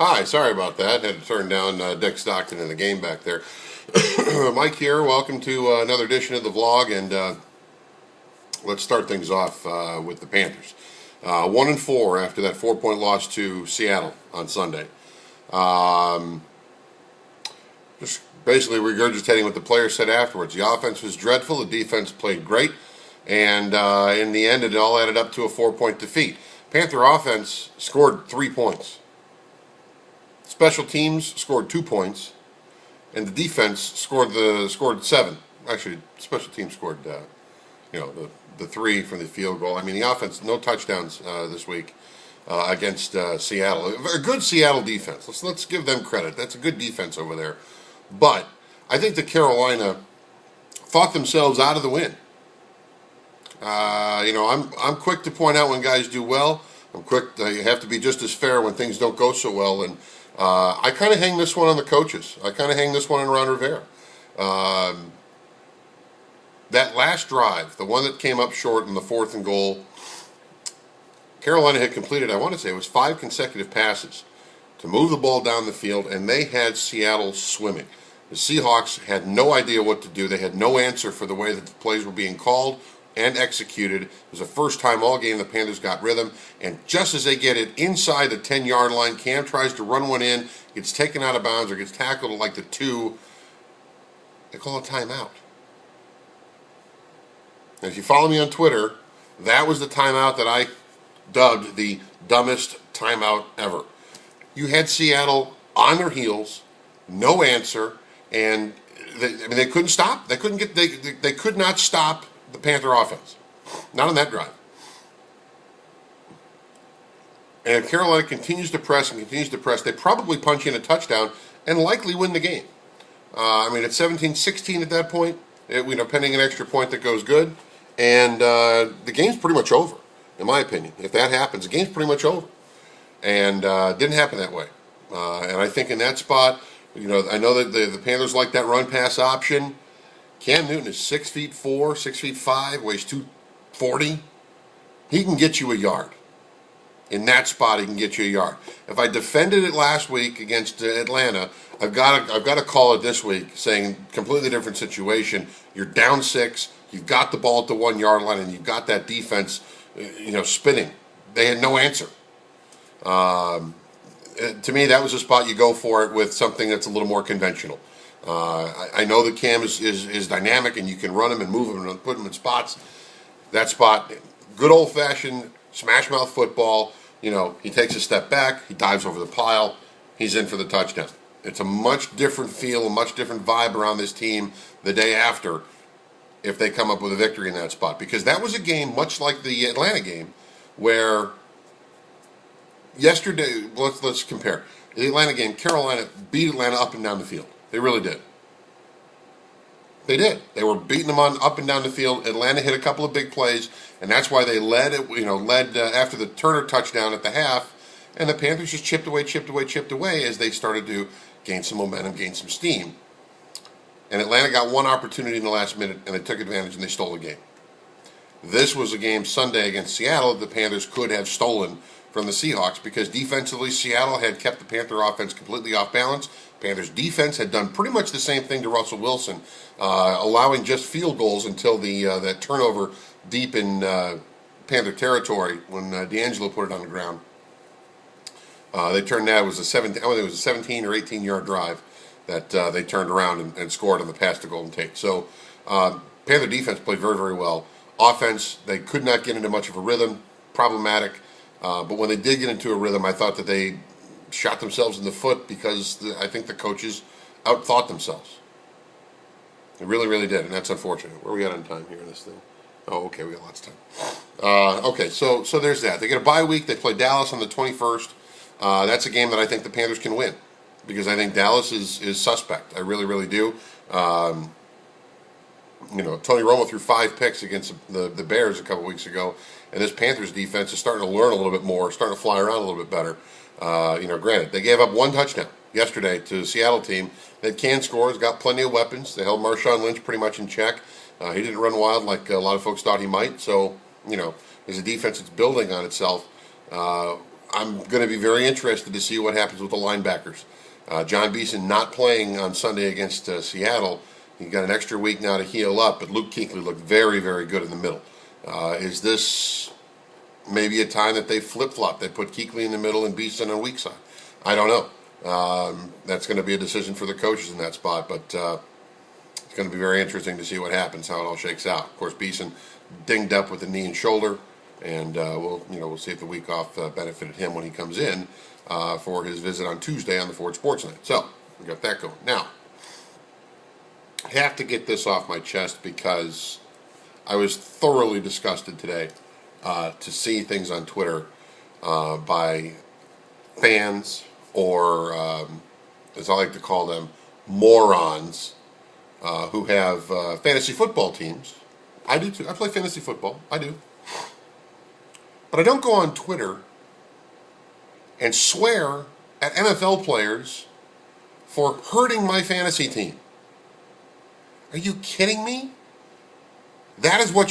Hi, sorry about that. Had to turn down Dick Stockton in the game back there. Mike here. Welcome to another edition of the vlog, and let's start things off with the Panthers. 1-4 after that 4-point loss to Seattle on Sunday. Just basically regurgitating what the players said afterwards. The offense was dreadful. The defense played great, and in the end, it all added up to a 4-point defeat. Panther offense scored 3 points. Special teams scored 2 points, and the defense scored 7. Actually, special teams scored, the 3 from the field goal. I mean, the offense, no touchdowns this week against Seattle. A good Seattle defense. Let's give them credit. That's a good defense over there. But I think that Carolina fought themselves out of the win. I'm quick to point out when guys do well. I'm quick. You have to be just as fair when things don't go so well. And I kind of hang this one on the coaches. I kind of hang this one on Ron Rivera. That last drive, the one that came up short in the 4th and goal, Carolina had completed, I want to say, it was 5 consecutive passes to move the ball down the field, and they had Seattle swimming. The Seahawks had no idea what to do. They had no answer for the way that the plays were being called and executed. It was the first time all game the Panthers got rhythm, and just as they get it inside the 10-yard line, Cam tries to run one in, gets taken out of bounds or gets tackled at like the 2. They call a timeout. And if you follow me on Twitter, that was the timeout that I dubbed the dumbest timeout ever. You had Seattle on their heels, no answer, and they couldn't stop. They could not stop the Panther offense. Not on that drive. And if Carolina continues to press, they probably punch in a touchdown and likely win the game. It's 17-16 at that point, pending an extra point that goes good. And the game's pretty much over, in my opinion. If that happens, the game's pretty much over. And it didn't happen that way. And I think in that spot, I know that the Panthers like that run-pass option. Cam Newton is 6'4", 6'5", weighs 240. He can get you a yard. In that spot, he can get you a yard. If I defended it last week against Atlanta, I've got to call it this week, saying completely different situation. You're down 6. You've got the ball at the 1-yard line, and you've got that defense, spinning. They had no answer. To me, that was a spot you go for it with something that's a little more conventional. I know that Cam is dynamic, and you can run him and move him and put him in spots. That spot, good old-fashioned smash-mouth football. He takes a step back, he dives over the pile, he's in for the touchdown. It's a much different feel, a much different vibe around this team the day after if they come up with a victory in that spot. Because that was a game, much like the Atlanta game, where yesterday, let's compare. The Atlanta game, Carolina beat Atlanta up and down the field. They really did. They did. They were beating them on up and down the field. Atlanta hit a couple of big plays, and that's why they led after the Turner touchdown at the half, and the Panthers just chipped away as they started to gain some momentum, gain some steam. And Atlanta got one opportunity in the last minute, and they took advantage, and they stole the game. This was a game Sunday against Seattle the Panthers could have stolen from the Seahawks because defensively Seattle had kept the Panther offense completely off balance. Panthers defense had done pretty much the same thing to Russell Wilson, allowing just field goals until that turnover deep in Panther territory when D'Angelo put it on the ground. They turned that. It was a 17 or 18-yard drive that they turned around and scored on the pass to Golden Tate. So Panther defense played very, very well. Offense, they could not get into much of a rhythm, problematic. But when they did get into a rhythm, I thought that they shot themselves in the foot because I think the coaches outthought themselves. They really, really did, and that's unfortunate. Where are we at on time here in this thing? Oh, okay, we got lots of time. Okay, so there's that. They get a bye week. They play Dallas on the 21st. That's a game that I think the Panthers can win because I think Dallas is suspect. I really, really do. Tony Romo threw 5 picks against the Bears a couple weeks ago, and this Panthers defense is starting to learn a little bit more, starting to fly around a little bit better. Granted, they gave up 1 touchdown yesterday to the Seattle team that can score, has got plenty of weapons. They held Marshawn Lynch pretty much in check. He didn't run wild like a lot of folks thought he might. So, as a defense that's building on itself, I'm going to be very interested to see what happens with the linebackers. John Beeson not playing on Sunday against Seattle. He got an extra week now to heal up, but Luke Kuechly looked very, very good in the middle. Is this maybe a time that they flip-flop? They put Kuechly in the middle and Beeson on weak side. I don't know. That's going to be a decision for the coaches in that spot, but it's going to be very interesting to see what happens, how it all shakes out. Of course, Beeson dinged up with the knee and shoulder, and we'll see if the week off benefited him when he comes in for his visit on Tuesday on the Ford Sports Night. So we got that going. Now, I have to get this off my chest because I was thoroughly disgusted today to see things on Twitter by fans or, as I like to call them, morons who have fantasy football teams. I do too. I play fantasy football. I do. But I don't go on Twitter and swear at NFL players for hurting my fantasy team. Are you kidding me? That is what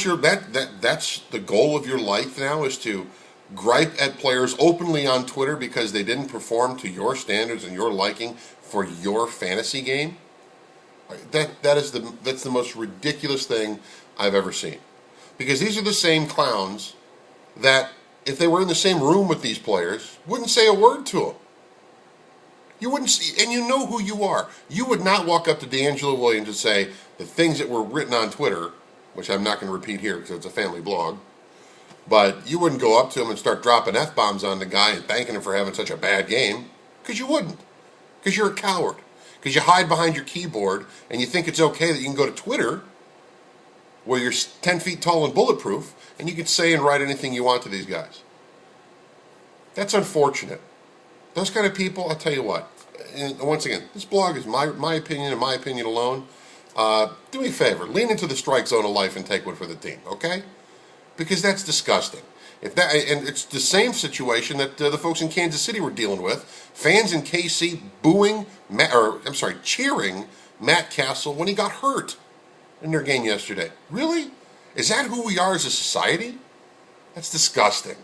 that's the goal of your life now, is to gripe at players openly on Twitter because they didn't perform to your standards and your liking for your fantasy game? That's the most ridiculous thing I've ever seen. Because these are the same clowns that, if they were in the same room with these players, wouldn't say a word to them. You wouldn't see, and you know who you are. You would not walk up to D'Angelo Williams and say the things that were written on Twitter, which I'm not going to repeat here because it's a family blog, but you wouldn't go up to him and start dropping F-bombs on the guy and thanking him for having such a bad game, because you wouldn't. Because you're a coward. Because you hide behind your keyboard and you think it's okay that you can go to Twitter, where you're 10 feet tall and bulletproof, and you can say and write anything you want to these guys. That's unfortunate. Those kind of people, I'll tell you what, and once again, this blog is my opinion and my opinion alone. Do me a favor, lean into the strike zone of life and take one for the team, okay? Because that's disgusting. And it's the same situation that the folks in Kansas City were dealing with. Fans in KC cheering Matt Castle when he got hurt in their game yesterday. Really? Is that who we are as a society? That's disgusting.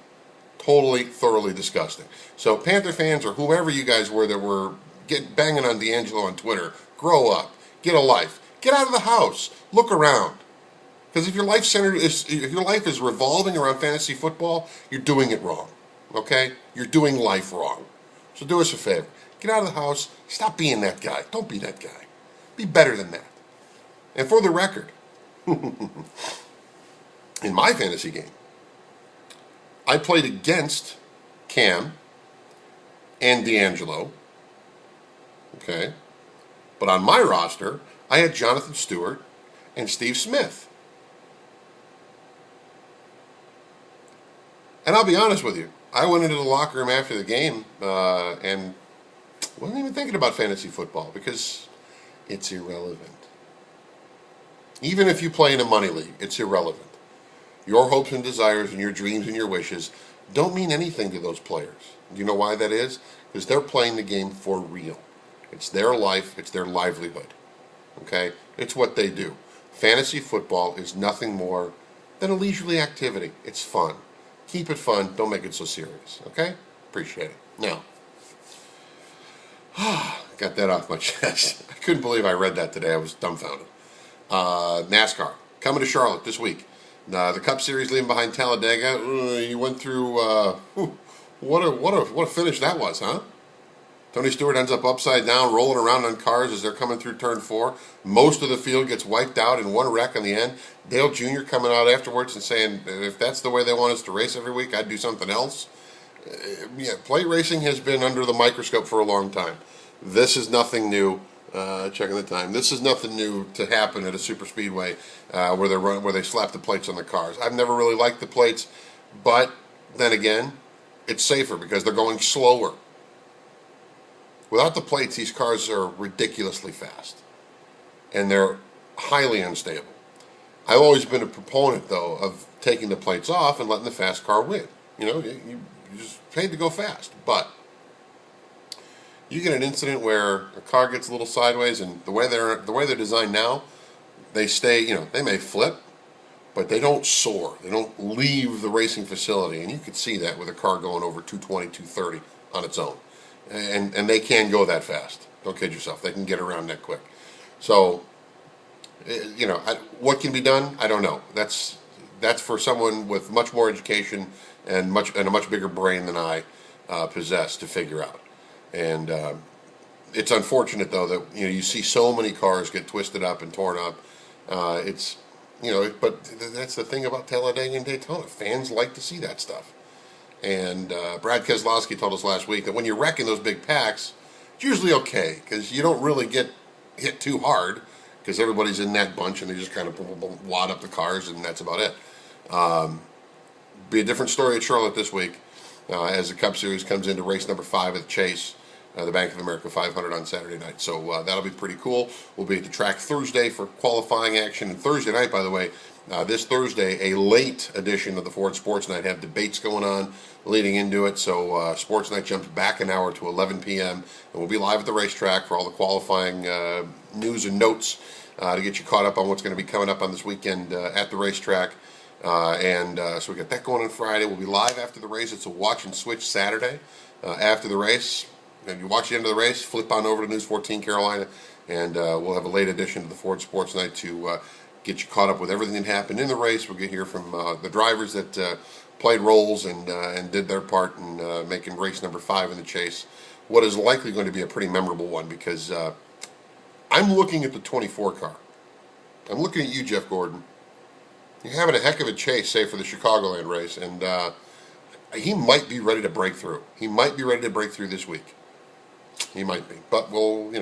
Totally, thoroughly disgusting. So Panther fans, or whoever you guys were that were banging on D'Angelo on Twitter, grow up. Get a life. Get out of the house. Look around. Because if your life is revolving around fantasy football, you're doing it wrong. Okay? You're doing life wrong. So do us a favor. Get out of the house. Stop being that guy. Don't be that guy. Be better than that. And for the record, in my fantasy game, I played against Cam and D'Angelo. Okay? But on my roster, I had Jonathan Stewart and Steve Smith. And I'll be honest with you, I went into the locker room after the game and wasn't even thinking about fantasy football because it's irrelevant. Even if you play in a money league, it's irrelevant. Your hopes and desires and your dreams and your wishes don't mean anything to those players. Do you know why that is? Because they're playing the game for real. It's their life. It's their livelihood. Okay? It's what they do. Fantasy football is nothing more than a leisurely activity. It's fun. Keep it fun. Don't make it so serious. Okay? Appreciate it. Now, got that off my chest. I couldn't believe I read that today. I was dumbfounded. NASCAR coming to Charlotte this week. The Cup Series leaving behind Talladega. You went through. What a finish that was, huh? Tony Stewart ends up upside down, rolling around on cars as they're coming through turn 4. Most of the field gets wiped out in one wreck on the end. Dale Jr. coming out afterwards and saying, if that's the way they want us to race every week, I'd do something else. Yeah, plate racing has been under the microscope for a long time. This is nothing new. Checking the time. This is nothing new to happen at a super speedway where they slap the plates on the cars. I've never really liked the plates, but then again, it's safer because they're going slower. Without the plates, these cars are ridiculously fast, and they're highly unstable. I've always been a proponent, though, of taking the plates off and letting the fast car win. You know, you just paid to go fast, but you get an incident where a car gets a little sideways, and the way they're designed now, they stay. You know, they may flip, but they don't soar. They don't leave the racing facility, and you could see that with a car going over 220, 230 on its own. And they can go that fast. Don't kid yourself. They can get around that quick. So, what can be done? I don't know. That's for someone with much more education and a much bigger brain than I possess to figure out. And it's unfortunate though that you see so many cars get twisted up and torn up. But that's the thing about Talladega and Daytona. Fans like to see that stuff. And Brad Keselowski told us last week that when you're wrecking those big packs, it's usually okay because you don't really get hit too hard because everybody's in that bunch and they just kind of wad up the cars and that's about it. Be a different story at Charlotte this week as the Cup Series comes into race number 5 at Chase, the Bank of America 500 on Saturday night. So that'll be pretty cool. We'll be at the track Thursday for qualifying action. And Thursday night, by the way, this Thursday, a late edition of the Ford Sports Night. Have debates going on leading into it. So Sports Night jumps back an hour to 11 p.m. And we'll be live at the racetrack for all the qualifying news and notes to get you caught up on what's going to be coming up on this weekend at the racetrack. So we got that going on Friday. We'll be live after the race. It's a watch and switch Saturday after the race. And you watch the end of the race, flip on over to News 14 Carolina, and we'll have a late edition of the Ford Sports Night to get you caught up with everything that happened in the race. We'll get here from the drivers that played roles and did their part in making race number 5 in the Chase what is likely going to be a pretty memorable one because I'm looking at the 24 car. I'm looking at you, Jeff Gordon. You're having a heck of a chase, say, for the Chicagoland race, and he might be ready to break through. He might be ready to break through this week. He might be, but we'll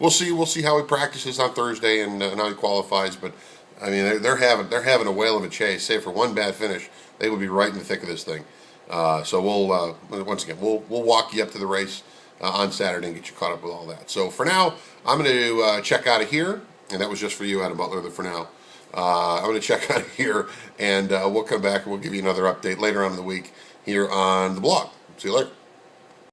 see. We'll see how he practices on Thursday and how he qualifies. But I mean, they're having a whale of a chase. Say for one bad finish, they would be right in the thick of this thing. So we'll once again we'll walk you up to the race on Saturday and get you caught up with all that. So for now, I'm going to check out of here, and that was just for you, Adam Butler. For now, I'm going to check out of here, and we'll come back and we'll give you another update later on in the week here on the blog. See you later.